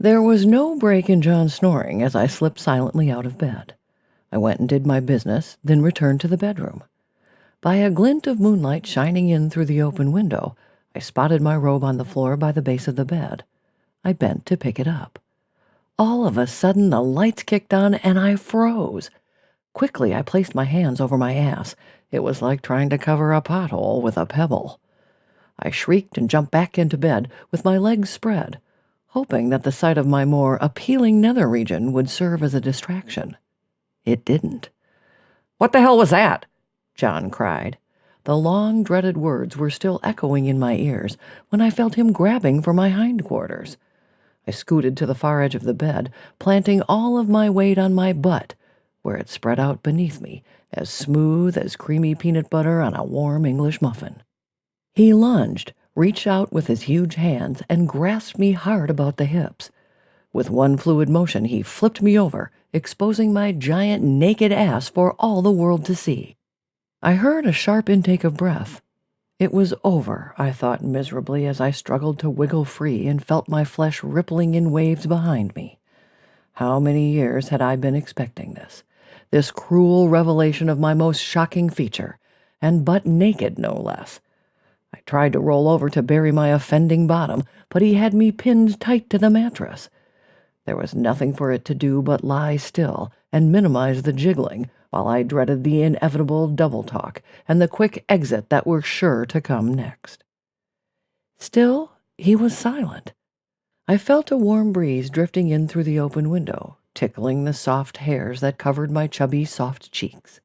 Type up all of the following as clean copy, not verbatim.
There was no break in John's snoring as I slipped silently out of bed. I went and did my business, then returned to the bedroom. By a glint of moonlight shining in through the open window, I spotted my robe on the floor by the base of the bed. I bent to pick it up. All of a sudden, the lights kicked on and I froze. Quickly, I placed my hands over my ass. It was like trying to cover a pothole with a pebble. I shrieked and jumped back into bed with my legs spread, hoping that the sight of my more appealing nether region would serve as a distraction. It didn't. "What the hell was that?" John cried. The long-dreaded words were still echoing in my ears when I felt him grabbing for my hindquarters. I scooted to the far edge of the bed, planting all of my weight on my butt, where it spread out beneath me, as smooth as creamy peanut butter on a warm English muffin. He lunged, reached out with his huge hands, and grasped me hard about the hips. With one fluid motion, he flipped me over, exposing my giant naked ass for all the world to see. I heard a sharp intake of breath. It was over, I thought miserably as I struggled to wiggle free and felt my flesh rippling in waves behind me. How many years had I been expecting this cruel revelation of my most shocking feature, and butt naked no less? I tried to roll over to bury my offending bottom, but he had me pinned tight to the mattress. There was nothing for it to do but lie still and minimize the jiggling, while I dreaded the inevitable double talk and the quick exit that were sure to come next. Still, he was silent. I felt a warm breeze drifting in through the open window, tickling the soft hairs that covered my chubby, soft cheeks.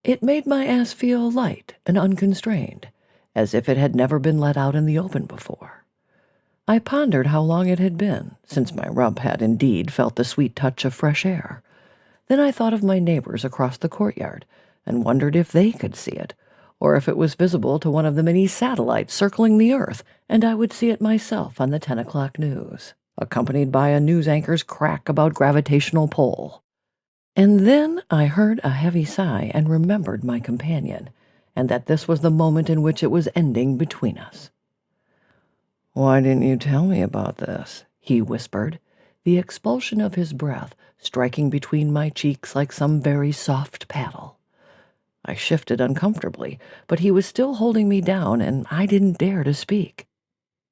It made my ass feel light and unconstrained, as if it had never been let out in the open before. I pondered how long it had been since my rump had indeed felt the sweet touch of fresh air. Then I thought of my neighbors across the courtyard and wondered if they could see it, or if it was visible to one of the many satellites circling the earth, and I would see it myself on the 10 o'clock news, accompanied by a news anchor's crack about gravitational pull. And then I heard a heavy sigh and remembered my companion, and that this was the moment in which it was ending between us. "Why didn't you tell me about this?" he whispered, the expulsion of his breath striking between my cheeks like some very soft paddle. I shifted uncomfortably, but he was still holding me down, and I didn't dare to speak.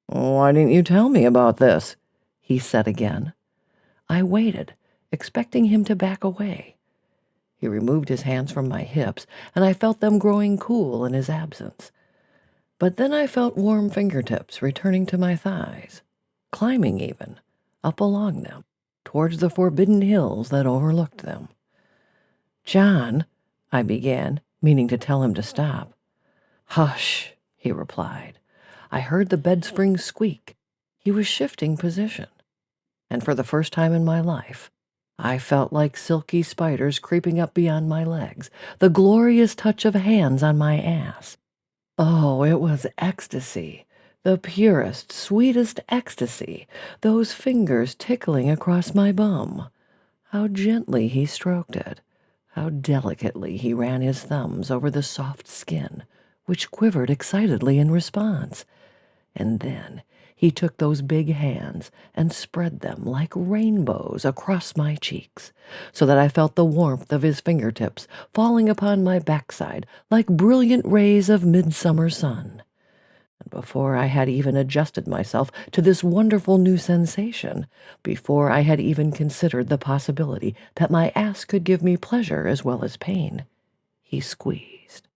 "Why didn't you tell me about this?" he said again. I waited, expecting him to back away. He removed his hands from my hips, and I felt them growing cool in his absence. But then I felt warm fingertips returning to my thighs, climbing even, up along them, towards the forbidden hills that overlooked them. "John," I began, meaning to tell him to stop. "Hush," he replied. I heard the bed spring squeak. He was shifting position. And for the first time in my life, I felt like silky spiders creeping up beyond my legs, the glorious touch of hands on my ass. Oh, it was ecstasy, the purest, sweetest ecstasy, those fingers tickling across my bum. How gently he stroked it, how delicately he ran his thumbs over the soft skin, which quivered excitedly in response. And then he took those big hands and spread them like rainbows across my cheeks, so that I felt the warmth of his fingertips falling upon my backside like brilliant rays of midsummer sun. And before I had even adjusted myself to this wonderful new sensation, before I had even considered the possibility that my ass could give me pleasure as well as pain, he squeezed.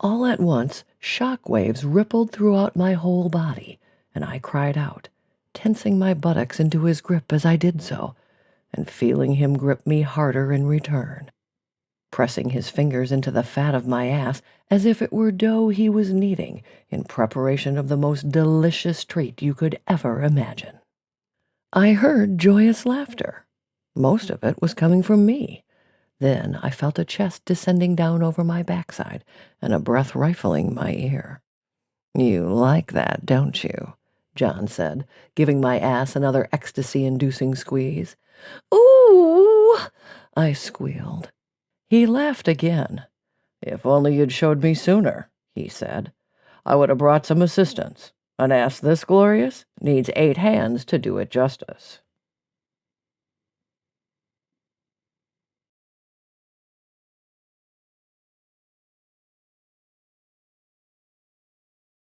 All at once, shock waves rippled throughout my whole body, and I cried out, tensing my buttocks into his grip as I did so, and feeling him grip me harder in return, pressing his fingers into the fat of my ass as if it were dough he was kneading in preparation of the most delicious treat you could ever imagine. I heard joyous laughter. Most of it was coming from me. Then I felt a chest descending down over my backside and a breath rifling my ear. "You like that, don't you?" John said, giving my ass another ecstasy-inducing squeeze. "Ooh!" I squealed. He laughed again. "If only you'd showed me sooner," he said. "I would have brought some assistance. An ass this glorious needs 8 hands to do it justice."